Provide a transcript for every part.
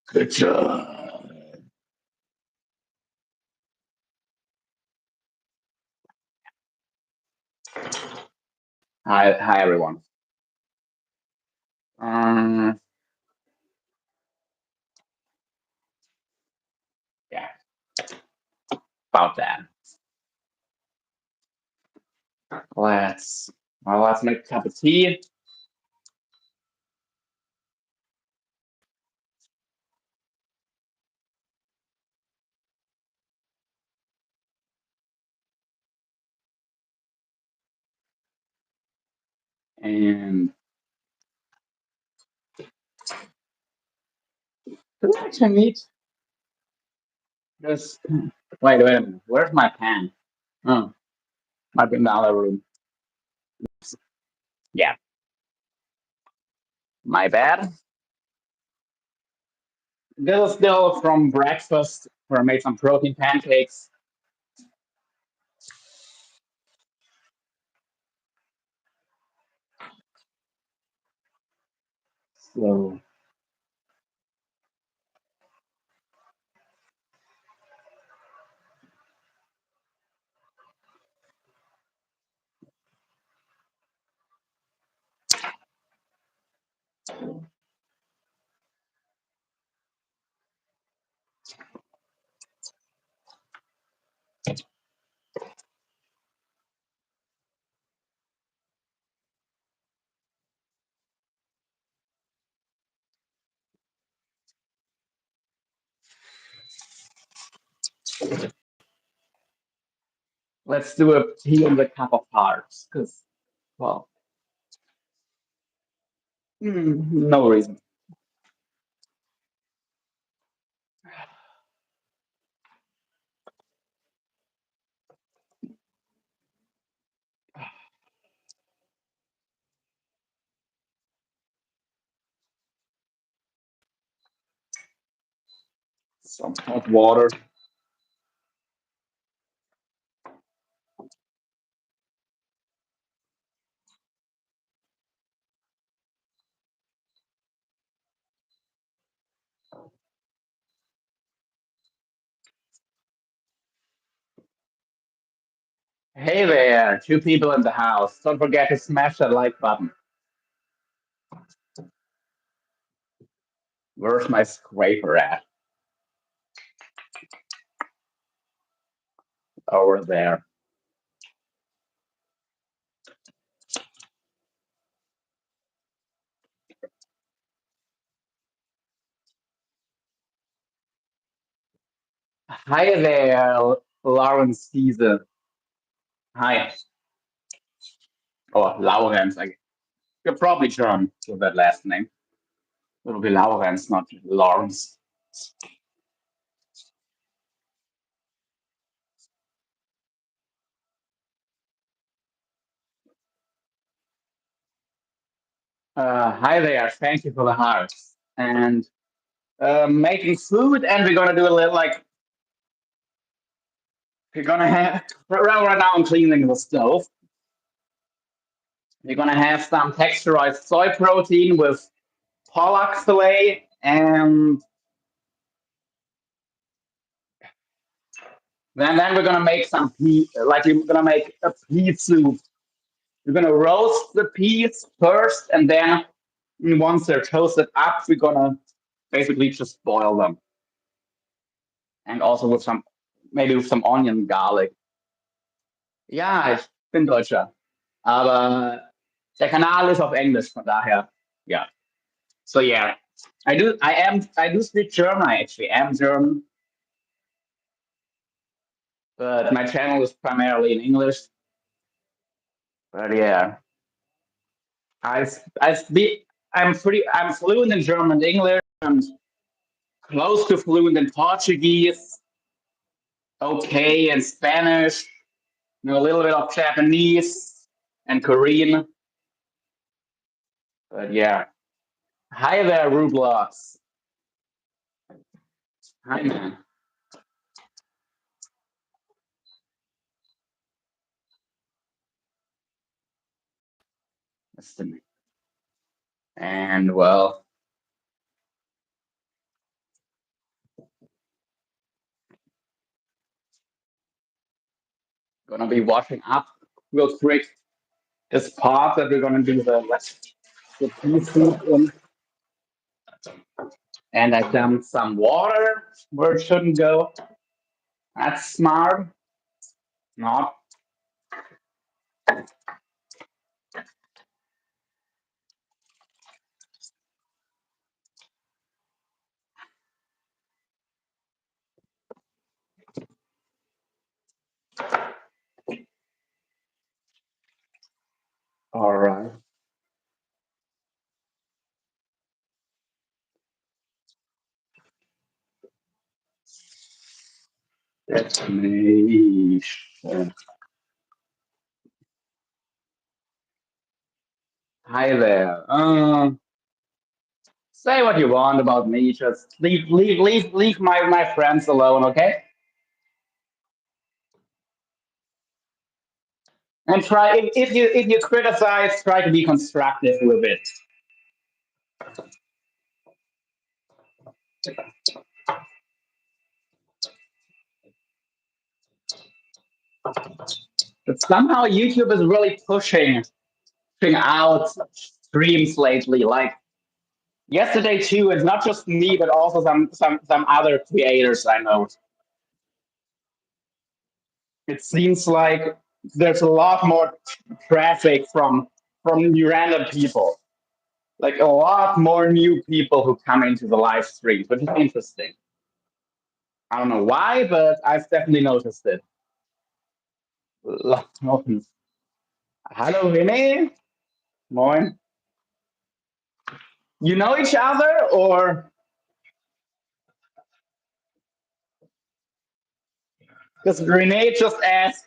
Good job. Hi everyone. Um, yeah, about that. Let's let's make a cup of tea and do I actually need this? Wait a minute. Where's my pen? Oh, might be in the other room. Yeah, my bad. This is still from breakfast where I made some protein pancakes. So let's do a tea with a cup of hearts, because well, no reason. Some hot water. Hey there, two people in the house. Don't forget to smash that like button. Where's my scraper at? Over there. Hi there, Lawrence Caesar. Hi. Oh, Lawrence. You're probably German with that last name. It'll be Lawrence, not Lawrence. Hi there. Thank you for the hearts. And making food, and we're gonna do a little like we're gonna have right now. I'm cleaning the stove. We're gonna have some texturized soy protein with pollock fillet, and then we're gonna make some pea. Like we're gonna make a pea soup. We're gonna roast the peas first, and then once they're toasted up, we're gonna basically just boil them, and also with some maybe with some onion, garlic. Ja, ich bin Deutscher, aber der Kanal ist auf Englisch, von daher, ja. So yeah, I do speak German. I actually am German, but my channel is primarily in English. But yeah, I speak. I'm fluent in German and English. I'm close to fluent in Portuguese. Okay, in Spanish. Know a little bit of Japanese and Korean. But yeah, hi there, Roblox. Hi man. Listen. And well, Gonna be washing up real quick this pot that we're gonna do the pea soup in. And I dumped some water where it shouldn't go. That's smart. Not all right. Detonation. Hi there. Say what you want about me. Just leave my friends alone, okay? And try if you criticize, try to be constructive with it. But somehow YouTube is really pushing out streams lately. Like yesterday too, it's not just me, but also some other creators I know. It seems like there's a lot more traffic from random people. Like a lot more new people who come into the live streams, which is interesting. I don't know why, but I've definitely noticed it. Hello, René. Moin. You know each other, or because René just asked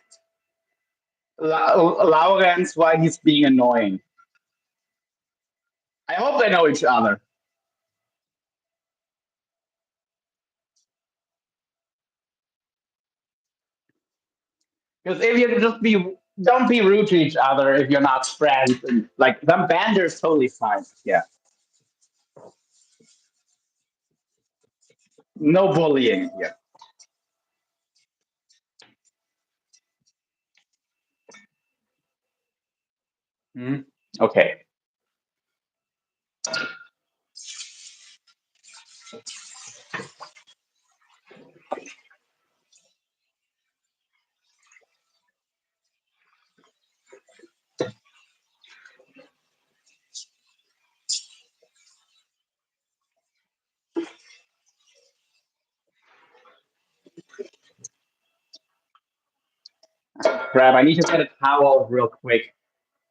Lawrence why he's being annoying. I hope they know each other. Because if you just don't be rude to each other if you're not friends. And like them banter is totally fine. Yeah, no bullying here. Hmm? Okay. Crap, I need to get a towel real quick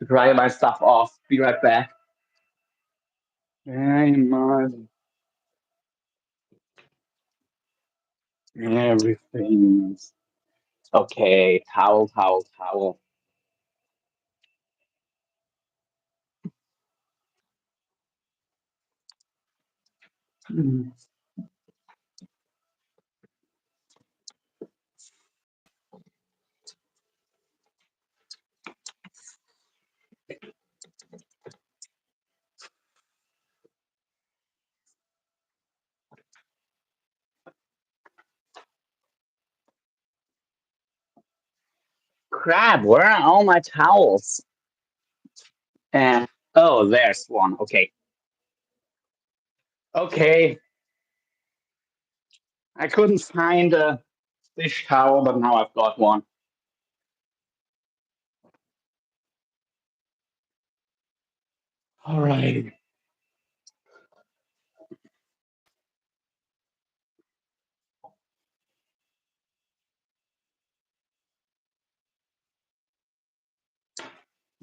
to dry my stuff off. Be right back. Hey, man. Everything's okay. Towel, towel, towel. Mm. Crap, where are all my towels? And oh, there's one. Okay. Okay. I couldn't find a dish towel, but now I've got one. All right.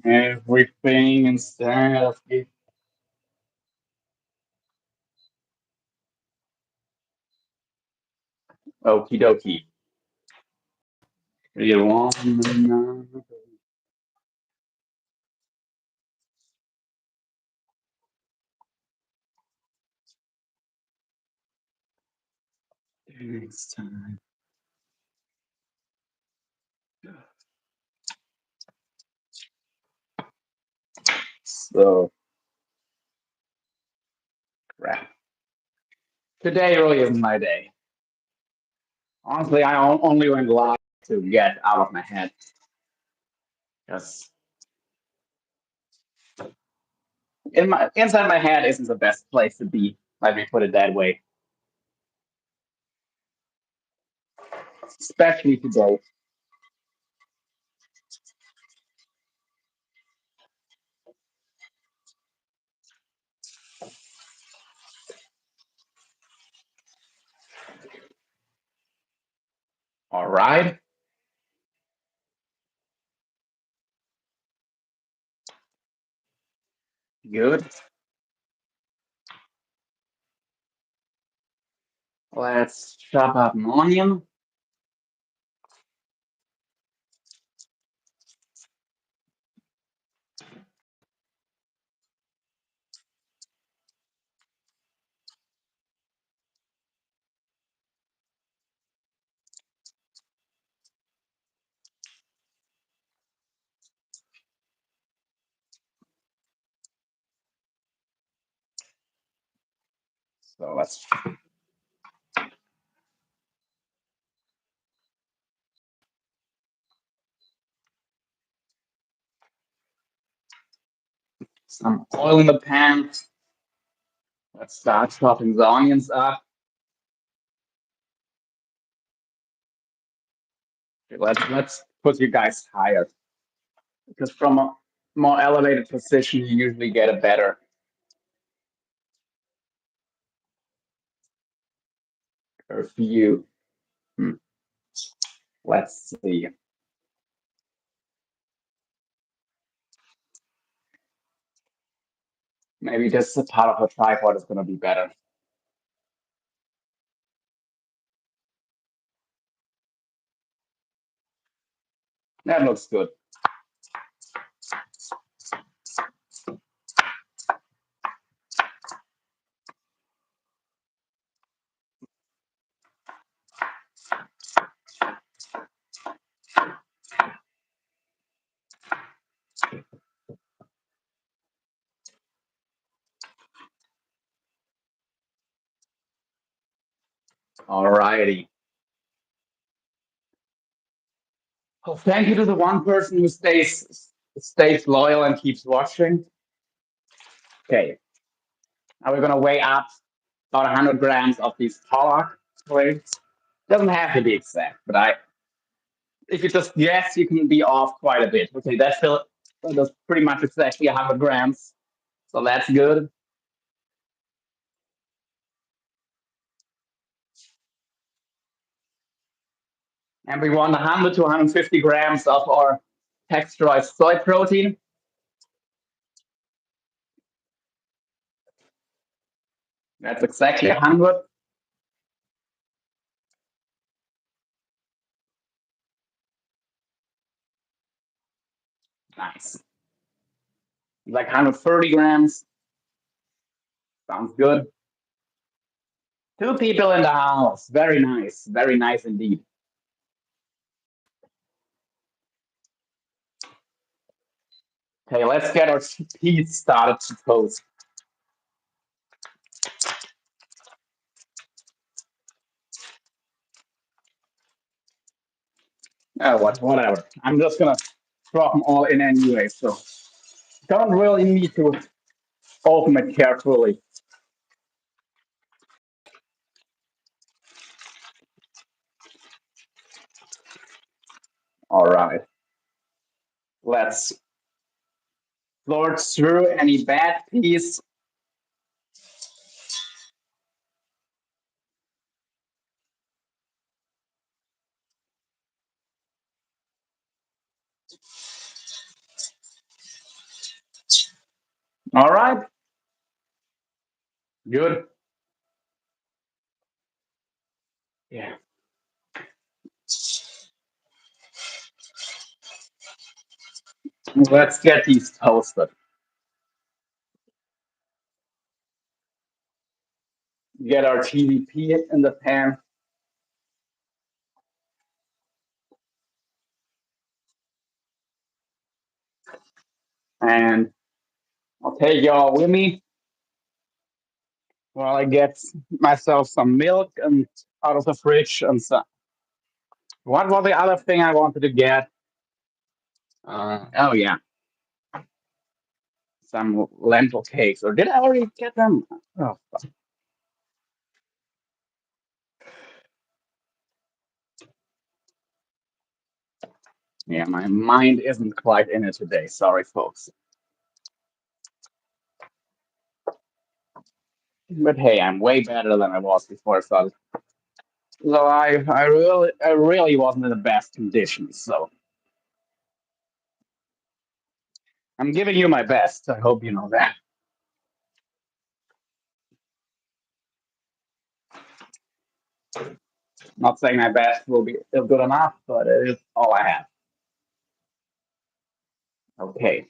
Everything instead of it. Okie dokie. You want next time. So crap. Today really isn't my day. Honestly, I only went live to get out of my head. Because inside my head isn't the best place to be. Let me put it that way. Especially today. All right. Good. Let's chop up an onion. So let's some oil in the pan. Let's start chopping the onions up. Let's put you guys higher because from a more elevated position you usually get a better view. Hmm. Let's see. Maybe this part of the tripod is going to be better. That looks good. Alrighty. Well, thank you to the one person who stays loyal and keeps watching. Okay, now we're gonna weigh up about 100 grams of these pollock flakes. Doesn't have to be exact, but if you just guess, you can be off quite a bit. Okay, that's pretty much exactly 100 grams, so that's good. And we want 100 to 150 grams of our texturized soy protein. That's exactly 100. Nice. Like 130 grams. Sounds good. Two people in the house. Very nice. Very nice indeed. Okay, let's get our peas started to toast. Whatever. I'm just gonna drop them all in anyway, so don't really need to open it carefully. All right. Let's sort through any bad peas. All right. Good. Yeah. Let's get these toasted. Get our TVP in the pan. And I'll take y'all with me while I get myself some milk and out of the fridge and so. What was the other thing I wanted to get? Oh yeah, some lentil cakes. Or did I already get them? Oh, fuck. Yeah, my mind isn't quite in it today. Sorry, folks. But hey, I'm way better than I was before. So I really wasn't in the best conditions. So I'm giving you my best. I hope you know that. Not saying my best will be still good enough, but it is all I have. Okay.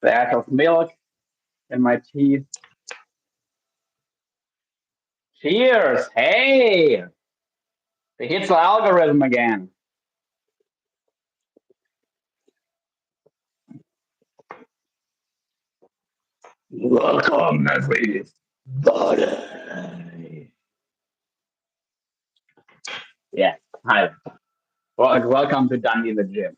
Dash of milk in my tea. Cheers. Hey, it hits the algorithm again. Welcome, everybody. Yeah. Hi. Well, welcome to Dundee the gym.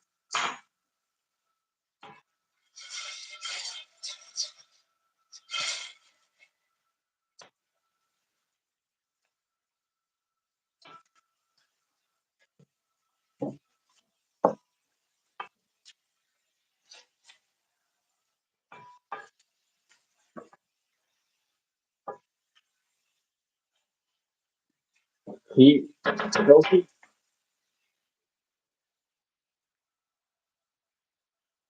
He, Sophie.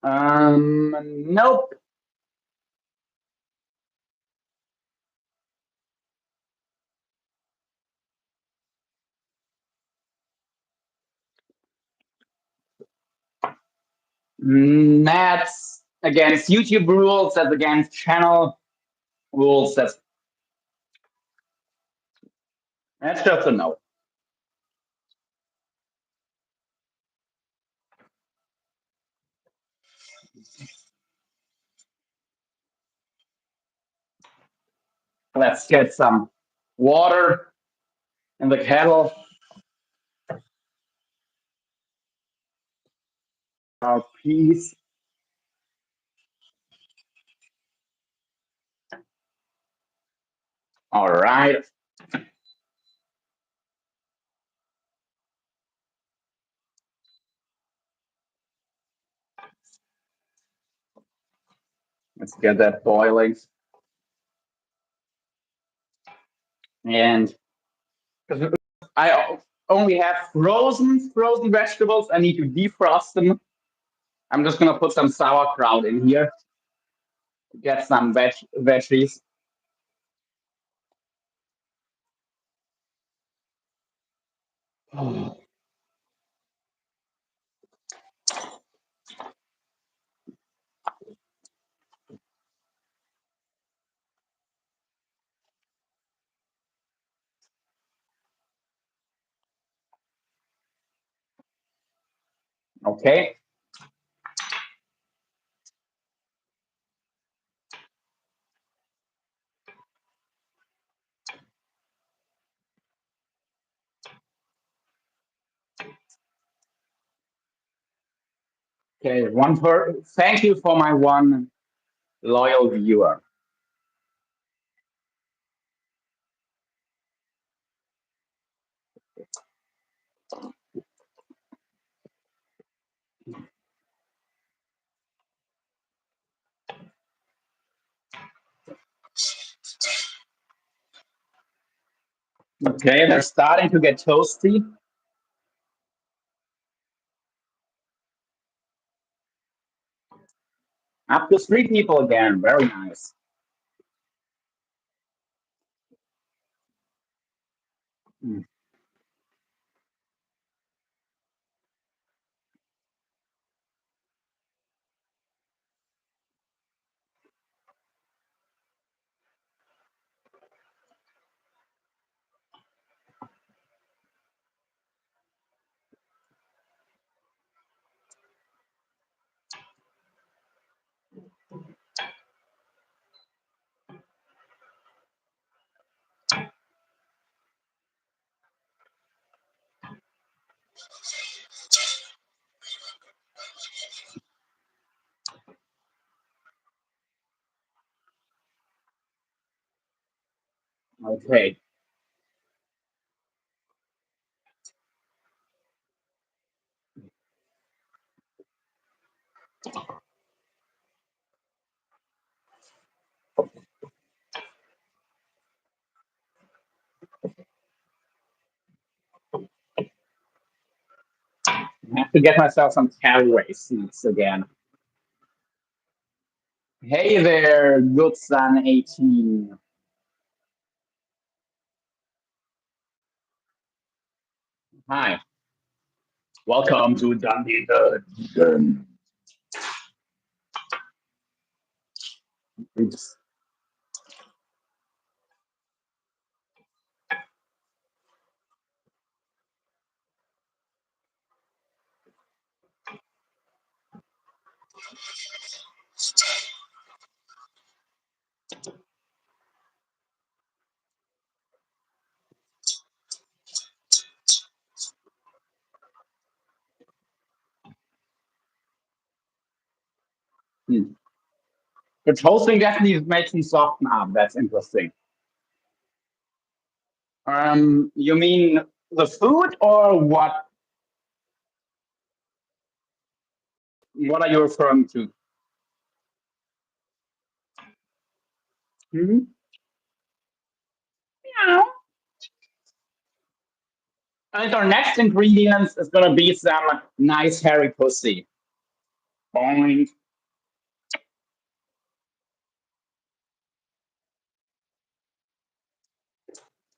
Nope. That's against YouTube rules. That's against channel rules. That's just a no. Let's get some water in the kettle. Our peas. All right. Let's get that boiling. And because I only have frozen vegetables, I need to defrost them. I'm just gonna put some sauerkraut in here to get some veggies. Okay. Okay. Thank you for my one loyal viewer. Okay, they're starting to get toasty. Up to three people again. Very nice. Mm. Okay. I have to get myself some caraway seeds again. Hey there, good son 18. Hi. Welcome to Dundee. Oops. Hmm. The toasting definitely makes me soften up. That's interesting. You mean the food or what? What are you referring to? Hmm? Yeah. And our next ingredients is gonna be some nice hairy pussy. Boing.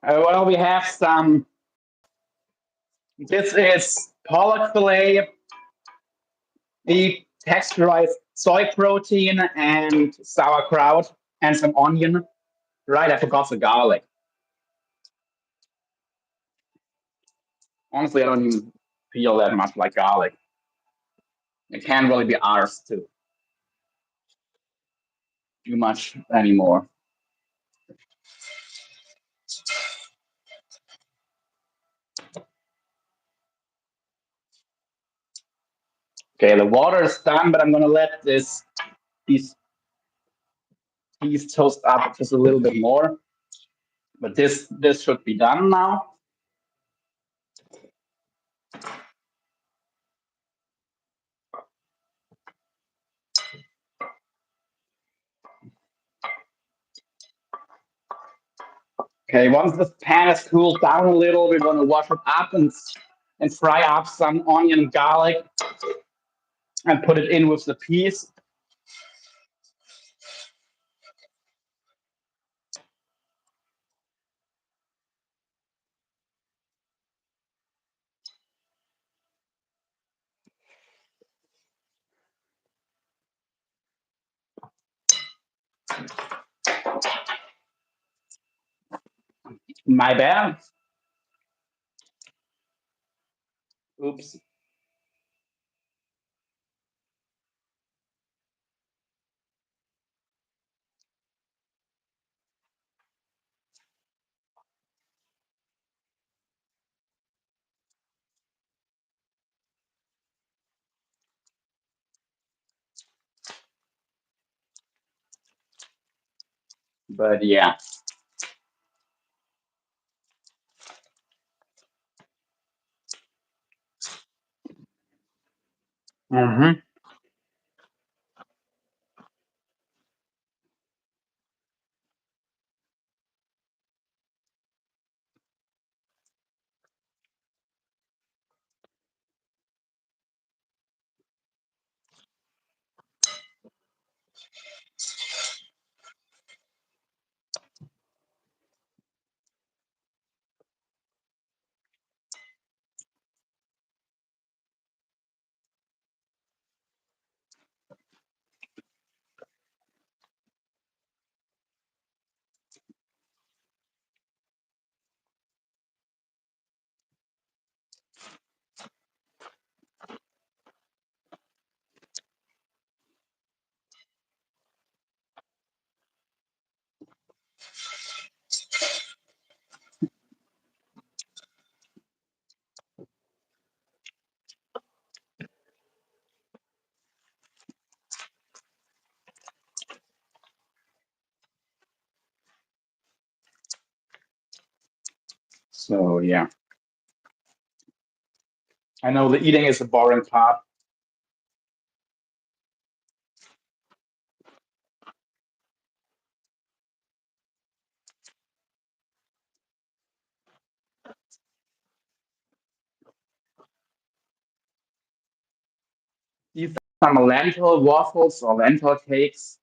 Well, we have some. This is pollock fillet, the texturized soy protein, and sauerkraut, and some onion. Right, I forgot the garlic. Honestly, I don't even feel that much like garlic. It can't really be ours to do much anymore. Okay, the water is done, but I'm gonna let these peas toast up just a little bit more. But this should be done now. Okay, once the pan is cooled down a little, we're gonna wash it up and fry up some onion and garlic and put it in with the peas. My bad. Oops. But yeah. Hmm. So yeah, I know the eating is a boring part. You some lentil waffles or lentil cakes?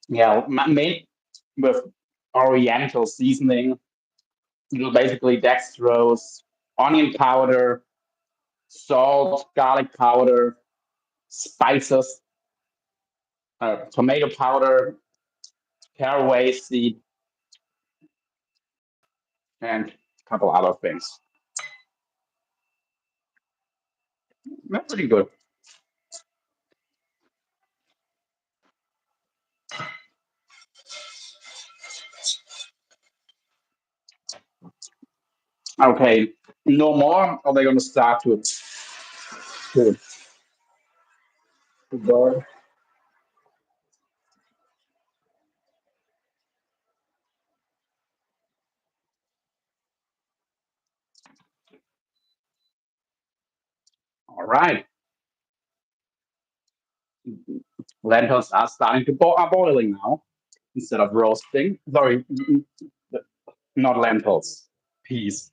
Yeah, made with Oriental seasoning. Basically dextrose, onion powder, salt, garlic powder, spices, tomato powder, caraway seed, and a couple other things. That's pretty good. Okay, no more. Or they going to start to, to burn? All right, lentils are starting to are boiling now instead of roasting. Sorry, not lentils, peas.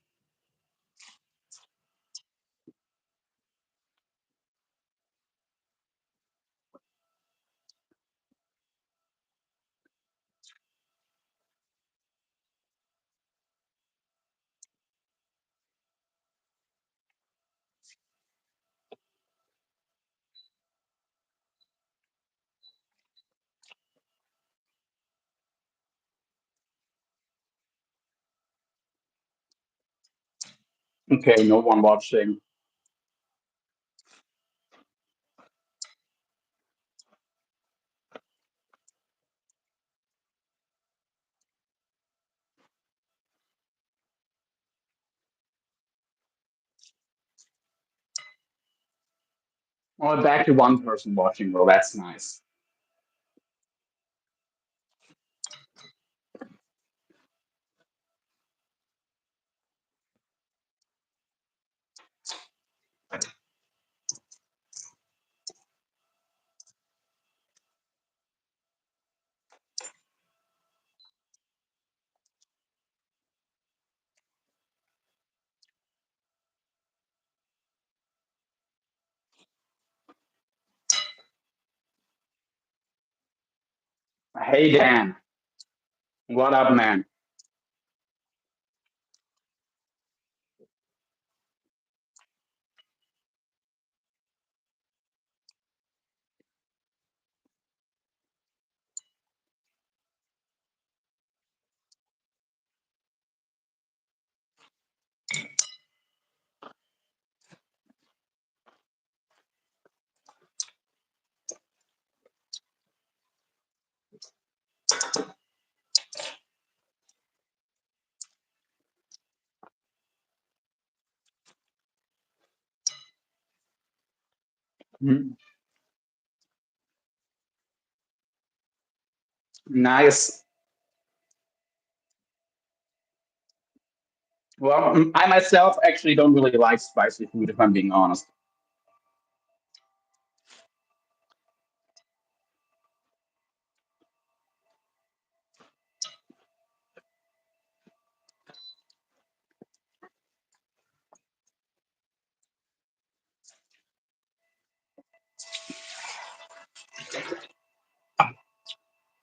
Okay, no one watching. Or back to one person watching. Well, that's nice. Hey Dan, what up, man? Mm, nice. Well, I myself actually don't really like spicy food, if I'm being honest.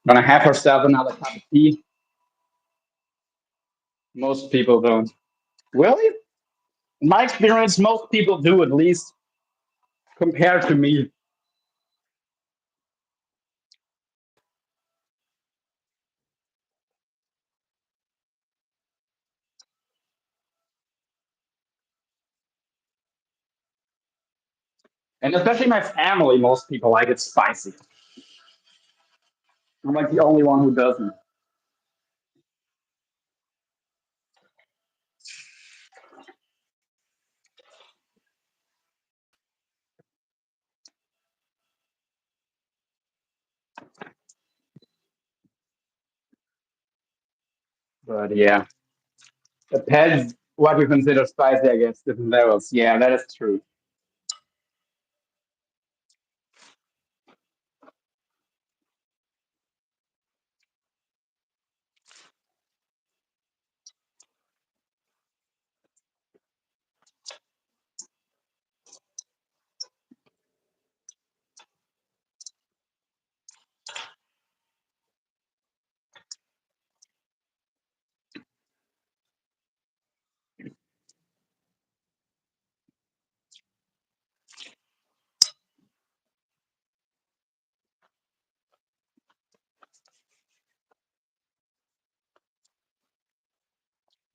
Gonna have herself another cup of tea. Most people don't. Really? In my experience, most people do, at least compared to me. And especially my family, most people like it spicy. I'm like the only one who doesn't. But yeah, depends what you consider spicy, I guess, different levels. Yeah, that is true.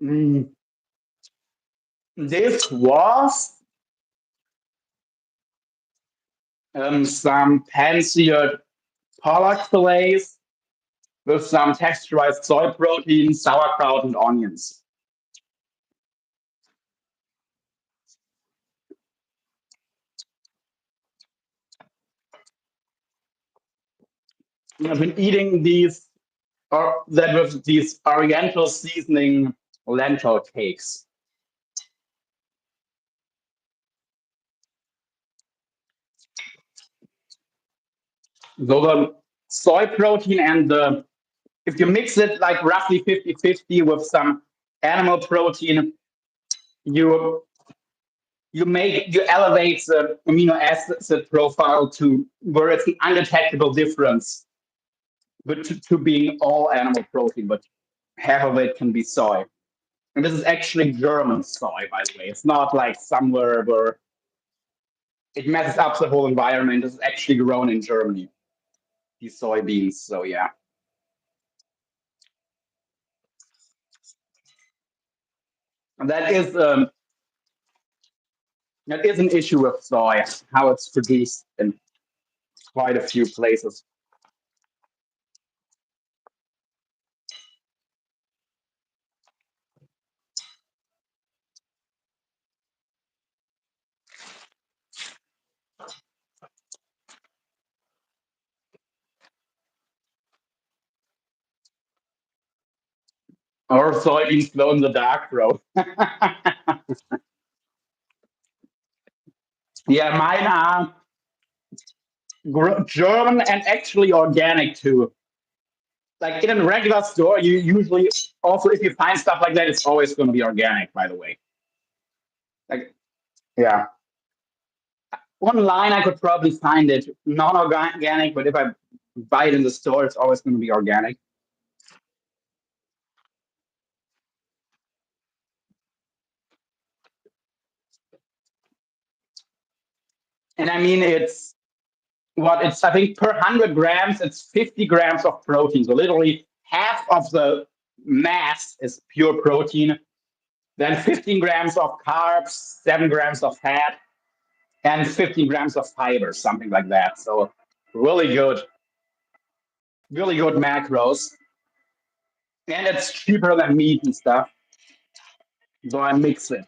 Mm, this was some pan-seared pollock fillets with some texturized soy protein, sauerkraut, and onions. I've been eating these or that with these oriental seasoning lentil cakes. So the soy protein and the if you mix it like roughly 50-50 with some animal protein, you you elevate the amino acid profile to where it's an undetectable difference but to being all animal protein, but half of it can be soy. And this is actually German soy, by the way. It's not like somewhere where it messes up the whole environment. It's actually grown in Germany, these soybeans. So yeah, and that is an issue with soy, how it's produced in quite a few places. Or soybeans glow in the dark, bro. Yeah, mine are German and actually organic too. Like in a regular store, you usually also if you find stuff like that, it's always going to be organic. By the way, like yeah, online I could probably find it non-organic, but if I buy it in the store, it's always going to be organic. And I mean, it's what it's. I think per 100 grams, it's 50 grams of protein. So literally half of the mass is pure protein. Then 15 grams of carbs, 7 grams of fat, and 15 grams of fiber, something like that. So really good, really good macros. And it's cheaper than meat and stuff. So I mix it.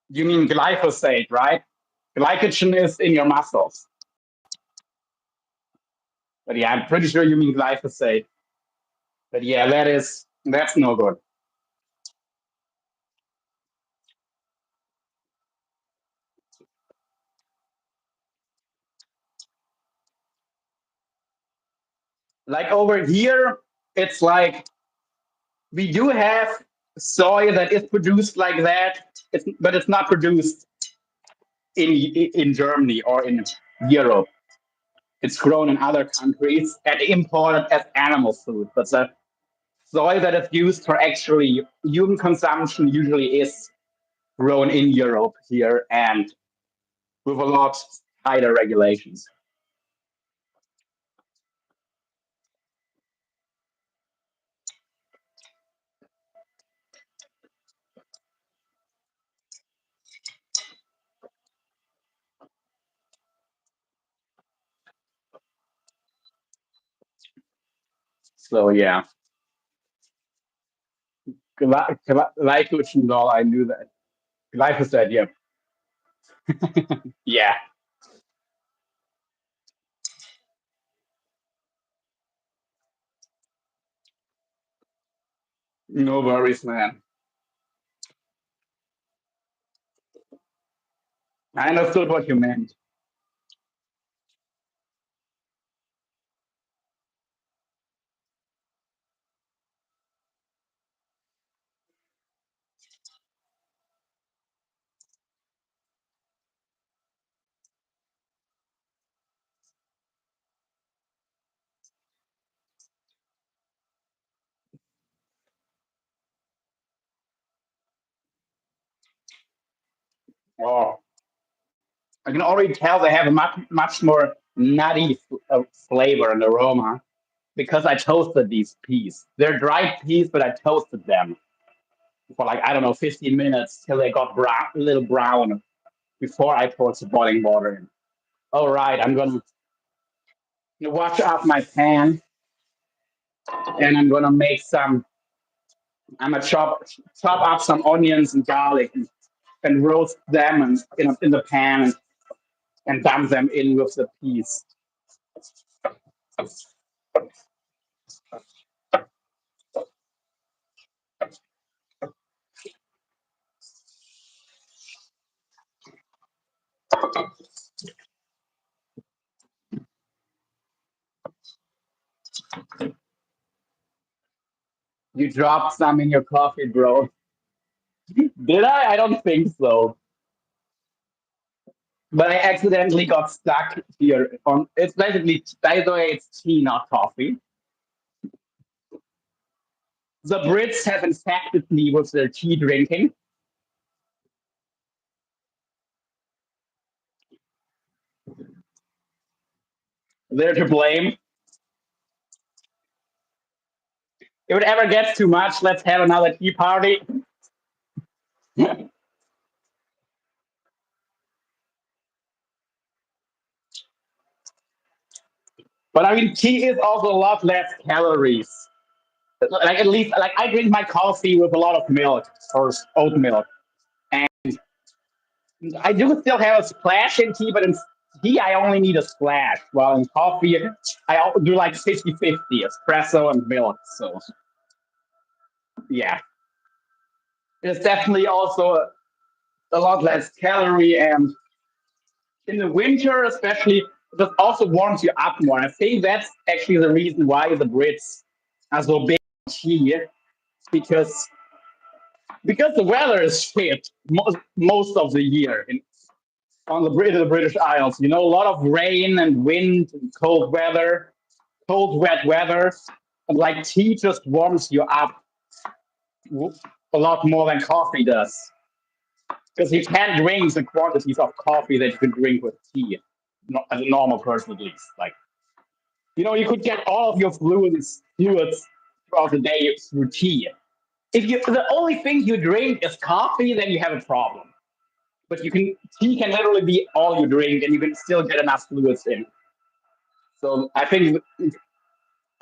You mean glyphosate, right? Glycogen is in your muscles. But yeah, I'm pretty sure you mean glyphosate. But yeah, that's no good. Like over here, it's like we do have soy that is produced like that, but it's not produced in Germany or in Europe. It's grown in other countries and imported as animal food. But the soy that is used for actually human consumption usually is grown in Europe here and with a lot tighter regulations. So yeah, Glycogenol, I knew that. Glyphosate, yeah. Yeah, no worries, man. I understood what you meant. Oh, I can already tell they have a much more nutty flavor and aroma because I toasted these peas. They're dried peas, but I toasted them for like, I don't know, 15 minutes till they got brown, a little brown before I poured the boiling water in. All right, I'm going to wash up my pan and I'm going to make some, I'm going to chop up some onions and garlic and roast them in the pan and dump them in with the peas. You dropped some in your coffee, bro. Did I? I don't think so. But I accidentally got stuck here on. It's basically, by the way, it's tea, not coffee. The Brits have infected me with their tea drinking. They're to blame. If it ever gets too much, let's have another tea party. But I mean, tea is also a lot less calories. Like at least, like I drink my coffee with a lot of milk or oat milk, and I do still have a splash in tea, but in tea I only need a splash. While in coffee, do like 50-50 espresso and milk. So yeah, it's definitely also a lot less calorie, and in the winter especially, this also warms you up more. And I think that's actually the reason why the Brits are so big on tea, because the weather is shit most of the year on the British Isles. You know, a lot of rain and wind and cold wet weather, and like tea just warms you up a lot more than coffee does, because you can't drink the quantities of coffee that you can drink with tea, as a normal person at least. Like, you know, you could get all of your fluids throughout the day through tea. If you the only thing you drink is coffee, then you have a problem. But tea can literally be all you drink, and you can still get enough fluids in. So I think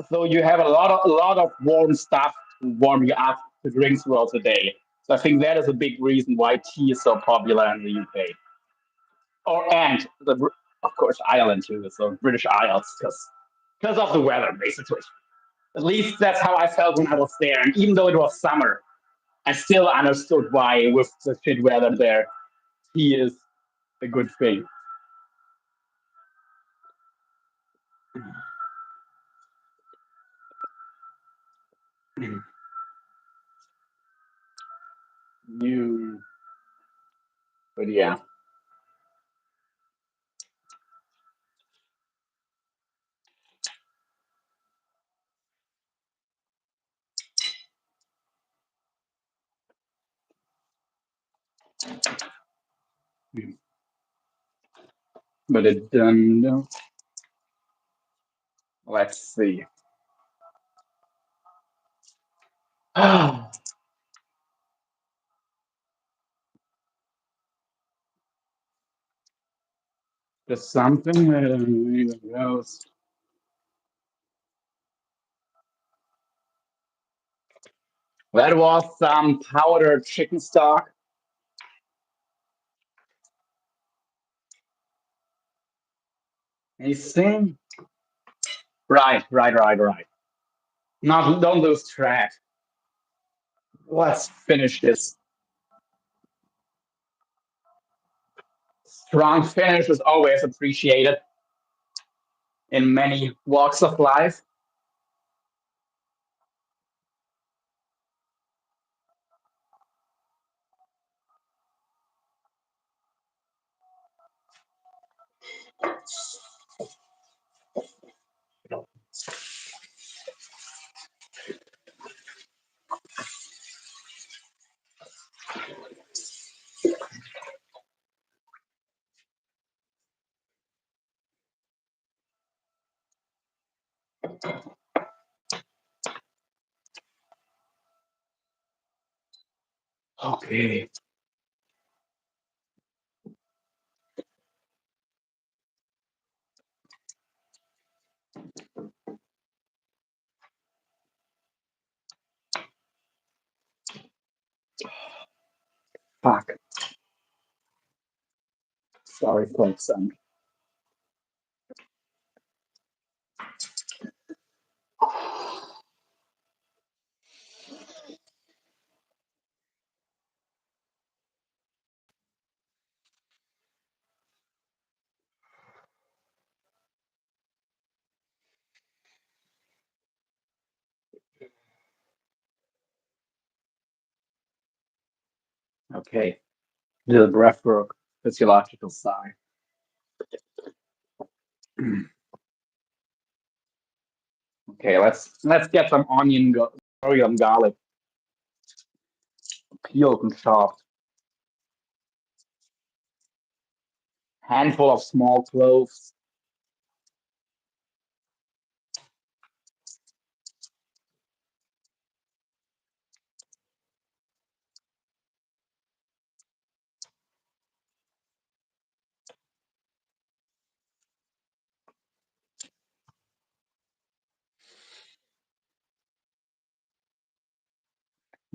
so. You have a lot of warm stuff to warm you up to drink throughout the day. So I think that is a big reason why tea is so popular in the UK. And of course Ireland too. So British Isles, because of the weather, basically. At least that's how I felt when I was there. And even though it was summer, I still understood why, with the shit weather there, tea is a good thing. You, but yeah, but let's see. There's something that goes. That was some powdered chicken stock. You see? Right. Not don't lose track. Let's finish this. Strong finish is always appreciated in many walks of life. Okay. Fuck. Sorry, folks. Okay. Little breath work, physiological sigh. Okay, let's get some onion garlic peeled and chopped. Handful of small cloves.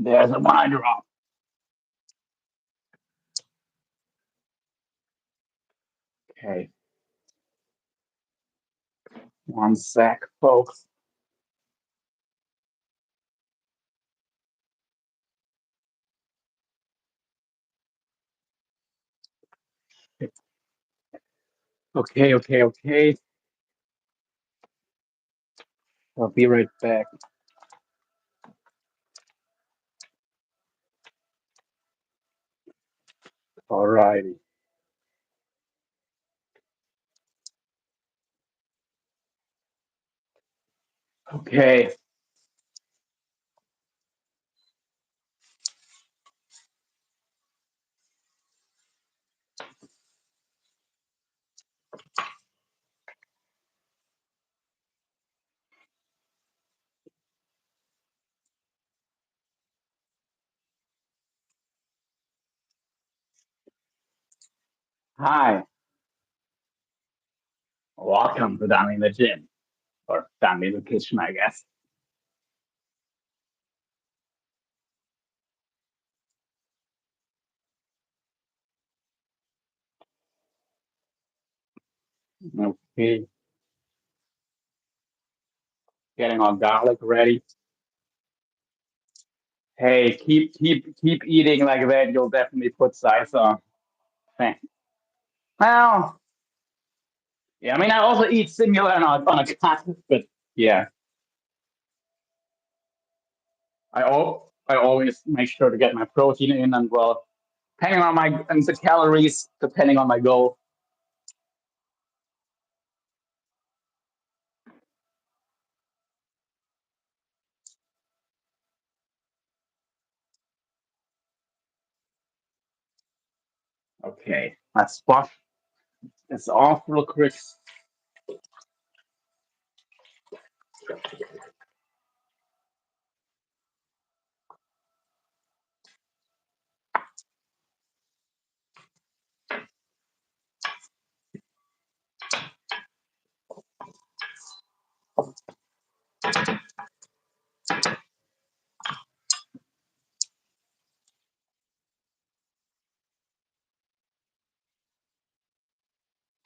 There's a wine drop. Okay, one sec, folks. Okay. I'll be right back. Alrighty. Okay. Hi. Welcome to Down in the Gym. Or Down in the Kitchen, I guess. Okay. Getting our garlic ready. Hey, keep eating like that. You'll definitely put size on. Thank- Well, yeah, I mean, I also eat similar on a cut, but yeah, I always make sure to get my protein in and well, depending on my and the calories, depending on my goal. Okay, let's wash this off real quick.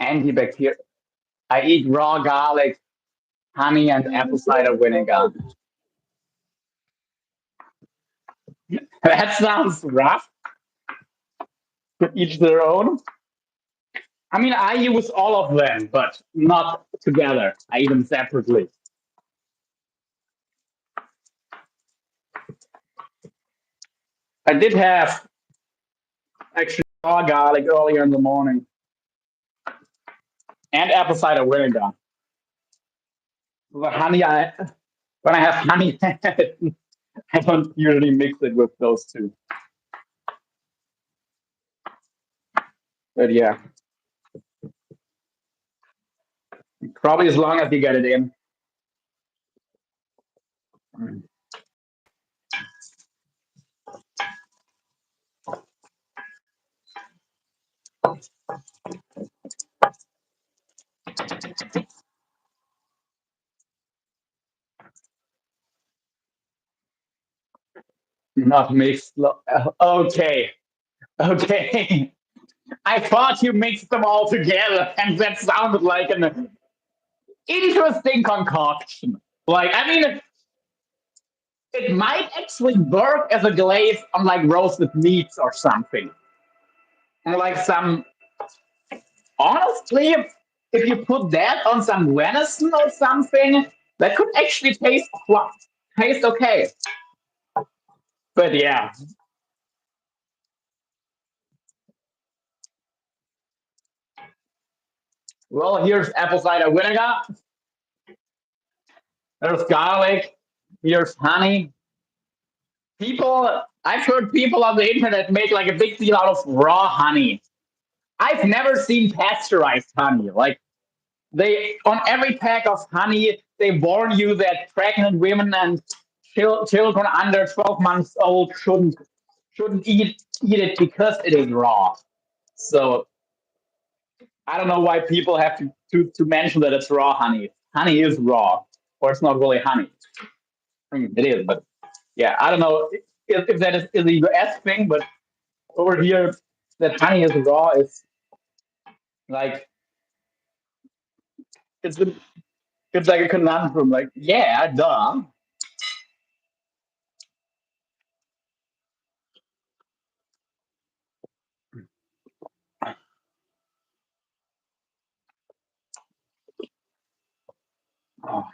Antibacterial. I eat raw garlic, honey, and apple cider vinegar. That sounds rough. To each their own. I mean, I use all of them, but not together. I eat them separately. I did have actually raw garlic earlier in the morning and apple cider vinegar. The honey, when I have honey, I don't usually mix it with those two. But yeah, probably as long as you get it in. Not mixed. Okay, okay. I thought you mixed them all together, and that sounded like an interesting concoction. Like, I mean, it might actually work as a glaze on like roasted meats or something. Or like some, honestly, if you put that on some venison or something, that could actually taste okay. But yeah, well, here's apple cider vinegar, there's garlic, here's honey. I've heard people on the internet make like a big deal out of raw honey. I've never seen pasteurized honey. Like they on every pack of honey, they warn you that pregnant women and children under 12 months old shouldn't eat it because it is raw. So I don't know why people have to mention that it's raw honey. Honey is raw, or it's not really honey. I mean, it is, but yeah, I don't know if that is a US thing, but over here, that honey is raw. Like it's a, it's like a conundrum. Like, yeah, duh. Oh,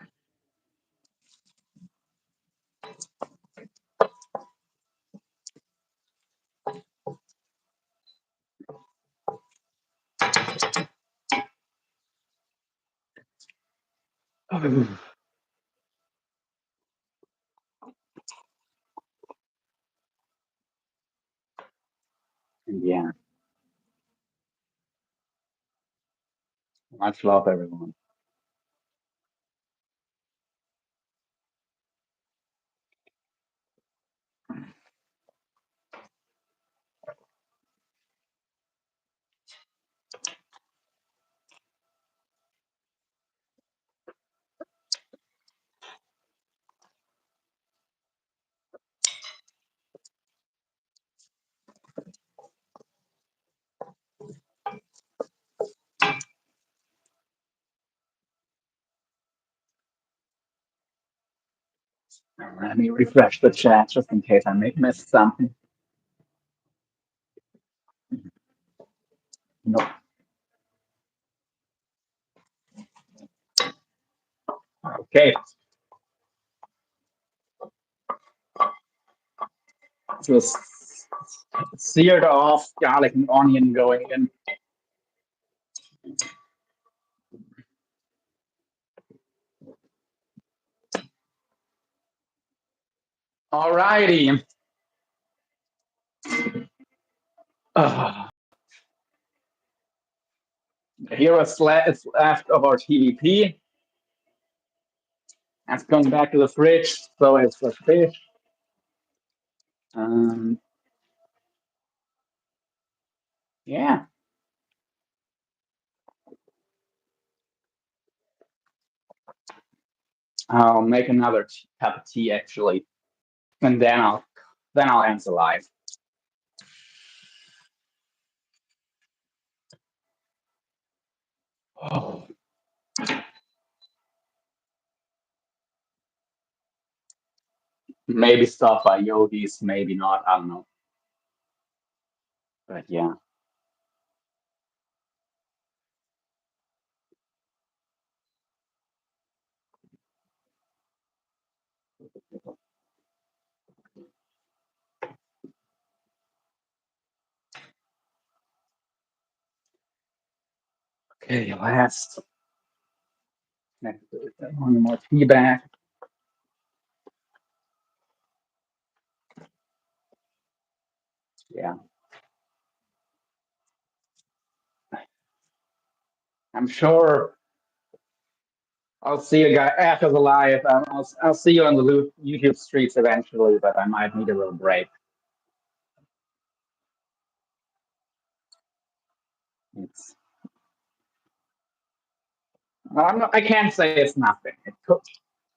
yeah, much love, everyone. Let me refresh the chat just in case I may miss something. No. Okay. Just seared off garlic and onion going in. Alrighty. Uh, here is left of our TDP. That's going back to the fridge. So it's the fish. Um, yeah, I'll make another cup of tea actually, and then I'll end the live. Oh, maybe stuff by yogis, maybe not. I don't know. But yeah. Okay, last. Next, one more tea bag. Yeah, I'm sure I'll see you guys after the live. I'll see you on the YouTube streets eventually, but I might need a little break. It's I can't say it's nothing. It could.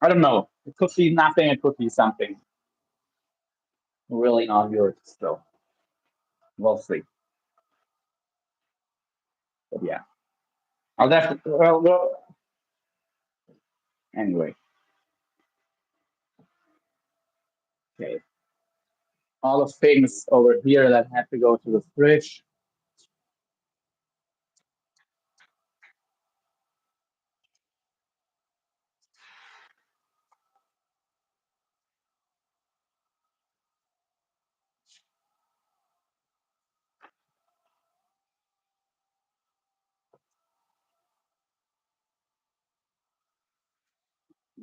I don't know. It could be nothing. It could be something really not yours. So we'll see. But yeah, I'll definitely. Anyway, okay. All the things over here that have to go to the fridge.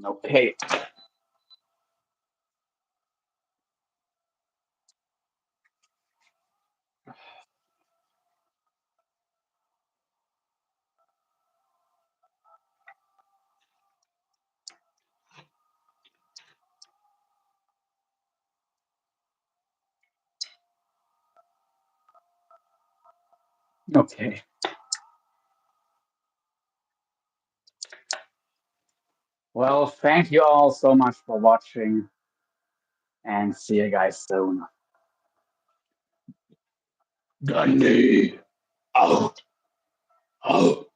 Okay. Okay. Well, thank you all so much for watching and see you guys soon. Dundee out. Out.